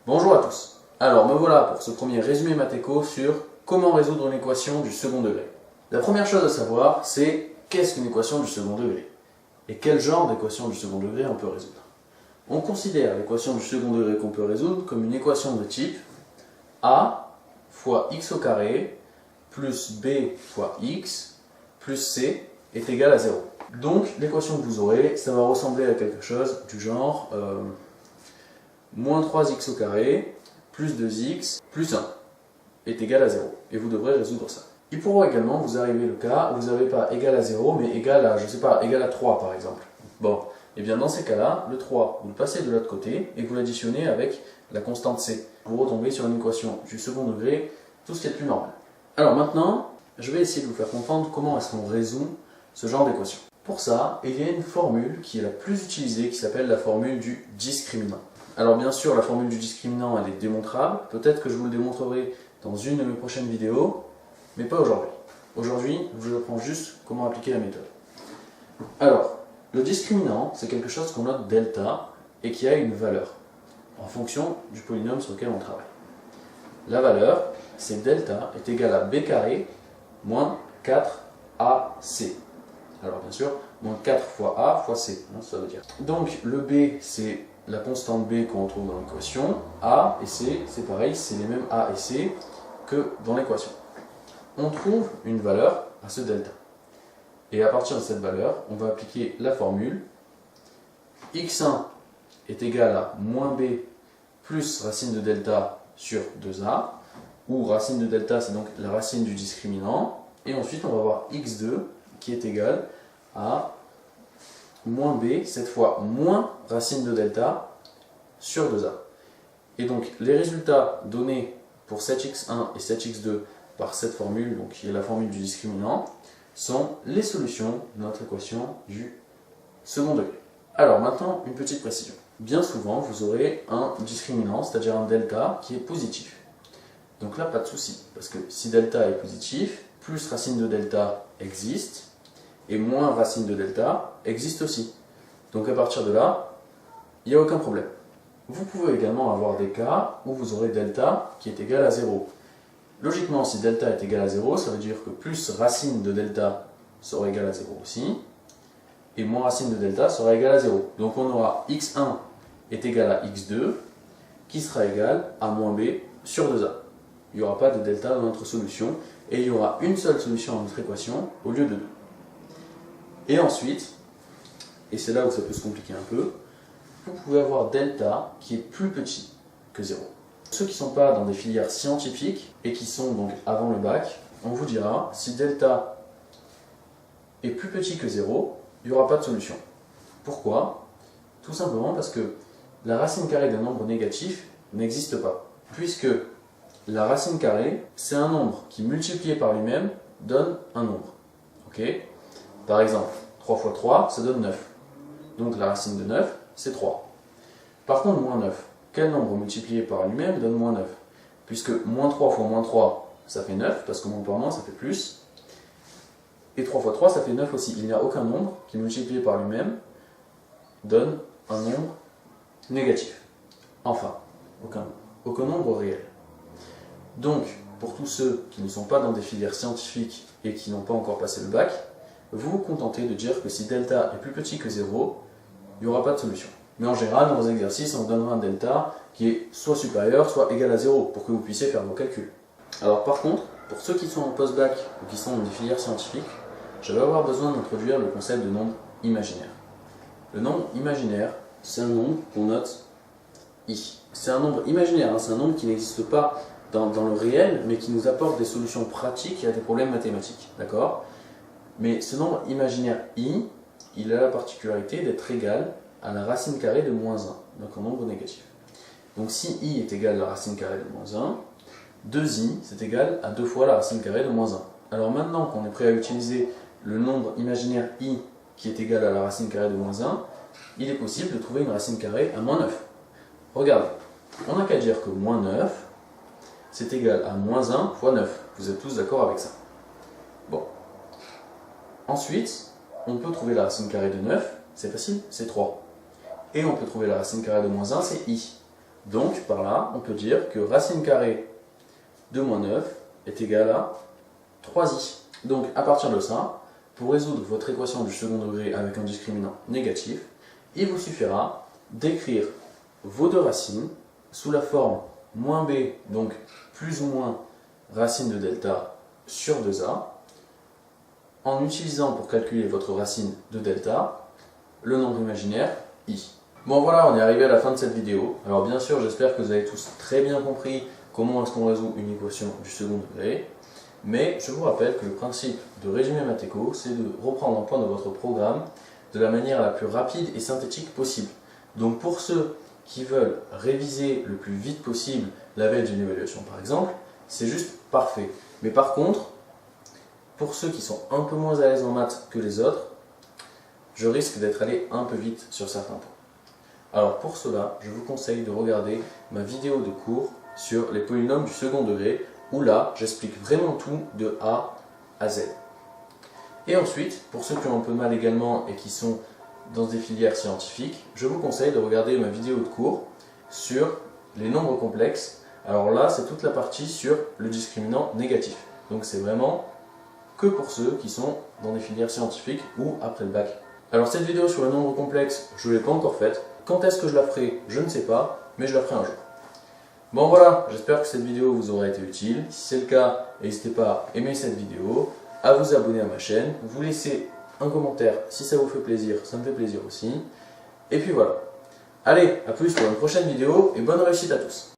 Bonjour à tous. Alors me voilà pour ce premier résumé mathéco sur comment résoudre une équation du second degré. La première chose à savoir, c'est qu'est-ce qu'une équation du second degré et quel genre d'équation du second degré on peut résoudre. On considère l'équation du second degré qu'on peut résoudre comme une équation de type a fois x au carré plus b fois x plus c est égal à 0. Donc l'équation que vous aurez, ça va ressembler à quelque chose du genre moins 3x au carré plus 2x plus 1 est égal à 0. Et vous devrez résoudre ça. Il pourra également vous arriver le cas où vous n'avez pas égal à 0, mais égal à, je sais pas, égal à 3 par exemple. Bon, et bien dans ces cas-là, le 3, vous le passez de l'autre côté et vous l'additionnez avec la constante c. Vous retombez sur une équation du second degré, tout ce qui est plus normal. Alors maintenant, je vais essayer de vous faire comprendre comment est-ce qu'on résout ce genre d'équation. Pour ça, il y a une formule qui est la plus utilisée qui s'appelle la formule du discriminant. Alors bien sûr, la formule du discriminant, elle est démontrable. Peut-être que je vous le démontrerai dans une de mes prochaines vidéos, mais pas aujourd'hui. Aujourd'hui, je vous apprends juste comment appliquer la méthode. Alors, le discriminant, c'est quelque chose qu'on note delta et qui a une valeur en fonction du polynôme sur lequel on travaille. La valeur, c'est delta est égal à b carré moins 4ac. Alors bien sûr, moins 4 fois a fois c, ça veut dire. Donc le b, c'est la constante b qu'on retrouve dans l'équation. A et c, c'est pareil, c'est les mêmes a et c que dans l'équation. On trouve une valeur à ce delta. Et à partir de cette valeur, on va appliquer la formule. x1 est égal à moins b plus racine de delta sur 2a, où racine de delta, c'est donc la racine du discriminant. Et ensuite, on va avoir x2 qui est égal à moins b, cette fois moins racine de delta sur 2a. Et donc les résultats donnés pour 7x1 et 7x2 par cette formule, donc qui est la formule du discriminant, sont les solutions de notre équation du second degré. Alors maintenant, une petite précision. Bien souvent, vous aurez un discriminant, c'est-à-dire un delta, qui est positif. Donc là, pas de souci, parce que si delta est positif, plus racine de delta existe, et moins racine de delta existe aussi. Donc à partir de là, il n'y a aucun problème. Vous pouvez également avoir des cas où vous aurez delta qui est égal à 0. Logiquement, si delta est égal à 0, ça veut dire que plus racine de delta sera égal à 0 aussi, et moins racine de delta sera égal à 0. Donc on aura x1 est égal à x2, qui sera égal à moins b sur 2a. Il n'y aura pas de delta dans notre solution, et il y aura une seule solution à notre équation au lieu de deux. Et ensuite, et c'est là où ça peut se compliquer un peu, vous pouvez avoir delta qui est plus petit que 0. Ceux qui ne sont pas dans des filières scientifiques et qui sont donc avant le bac, on vous dira si delta est plus petit que 0, il n'y aura pas de solution. Pourquoi? Tout simplement parce que la racine carrée d'un nombre négatif n'existe pas. Puisque la racine carrée, c'est un nombre qui multiplié par lui-même donne un nombre. Ok? Par exemple, 3 fois 3, ça donne 9. Donc la racine de 9, c'est 3. Par contre, moins 9, quel nombre multiplié par lui-même donne moins 9? Puisque moins 3 fois moins 3, ça fait 9, parce que moins par moins, ça fait plus. Et 3 fois 3, ça fait 9 aussi. Il n'y a aucun nombre qui, multiplié par lui-même, donne un nombre négatif. Enfin, aucun nombre réel. Donc, pour tous ceux qui ne sont pas dans des filières scientifiques et qui n'ont pas encore passé le bac, vous vous contentez de dire que si delta est plus petit que 0, il n'y aura pas de solution. Mais en général, dans vos exercices, on vous donnera un delta qui est soit supérieur, soit égal à 0, pour que vous puissiez faire vos calculs. Alors par contre, pour ceux qui sont en post-bac ou qui sont dans des filières scientifiques, je vais avoir besoin d'introduire le concept de nombre imaginaire. Le nombre imaginaire, c'est un nombre qu'on note i. C'est un nombre imaginaire, c'est un nombre qui n'existe pas dans le réel, mais qui nous apporte des solutions pratiques à des problèmes mathématiques. D'accord ? Mais ce nombre imaginaire i, il a la particularité d'être égal à la racine carrée de moins 1, donc un nombre négatif. Donc si i est égal à la racine carrée de moins 1, 2i c'est égal à 2 fois la racine carrée de moins 1. Alors maintenant qu'on est prêt à utiliser le nombre imaginaire i qui est égal à la racine carrée de moins 1, il est possible de trouver une racine carrée à moins 9. Regardez, on n'a qu'à dire que moins 9, c'est égal à moins 1 fois 9. Vous êtes tous d'accord avec ça? Bon. Ensuite, on peut trouver la racine carrée de 9 C'est facile, c'est 3. Et on peut trouver la racine carrée de moins 1, c'est i. Donc par là, on peut dire que racine carrée de moins 9 est égale à 3i. Donc à partir de ça, pour résoudre votre équation du second degré avec un discriminant négatif, il vous suffira d'écrire vos deux racines sous la forme moins b, donc plus ou moins racine de delta sur 2a, en utilisant pour calculer votre racine de delta le nombre imaginaire i. Bon voilà, on est arrivé à la fin de cette vidéo. Alors bien sûr, j'espère que vous avez tous très bien compris comment est-ce qu'on résout une équation du second degré. Mais je vous rappelle que le principe de résumé Math-Éco, c'est de reprendre un point de votre programme de la manière la plus rapide et synthétique possible. Donc pour ceux qui veulent réviser le plus vite possible la veille d'une évaluation par exemple, c'est juste parfait. Mais par contre, pour ceux qui sont un peu moins à l'aise en maths que les autres, je risque d'être allé un peu vite sur certains points. Alors pour cela, je vous conseille de regarder ma vidéo de cours sur les polynômes du second degré, où là, j'explique vraiment tout de A à Z. Et ensuite, pour ceux qui ont un peu de mal également et qui sont dans des filières scientifiques, je vous conseille de regarder ma vidéo de cours sur les nombres complexes. Alors là, c'est toute la partie sur le discriminant négatif. Donc c'est vraiment que pour ceux qui sont dans des filières scientifiques ou après le bac. Alors cette vidéo sur le nombre complexe, je ne l'ai pas encore faite. Quand est-ce que je la ferai? Je ne sais pas, mais je la ferai un jour. Bon voilà, j'espère que cette vidéo vous aura été utile. Si c'est le cas, n'hésitez pas à aimer cette vidéo, à vous abonner à ma chaîne, vous laisser un commentaire si ça vous fait plaisir, ça me fait plaisir aussi. Et puis voilà. Allez, à plus pour une prochaine vidéo et bonne réussite à tous.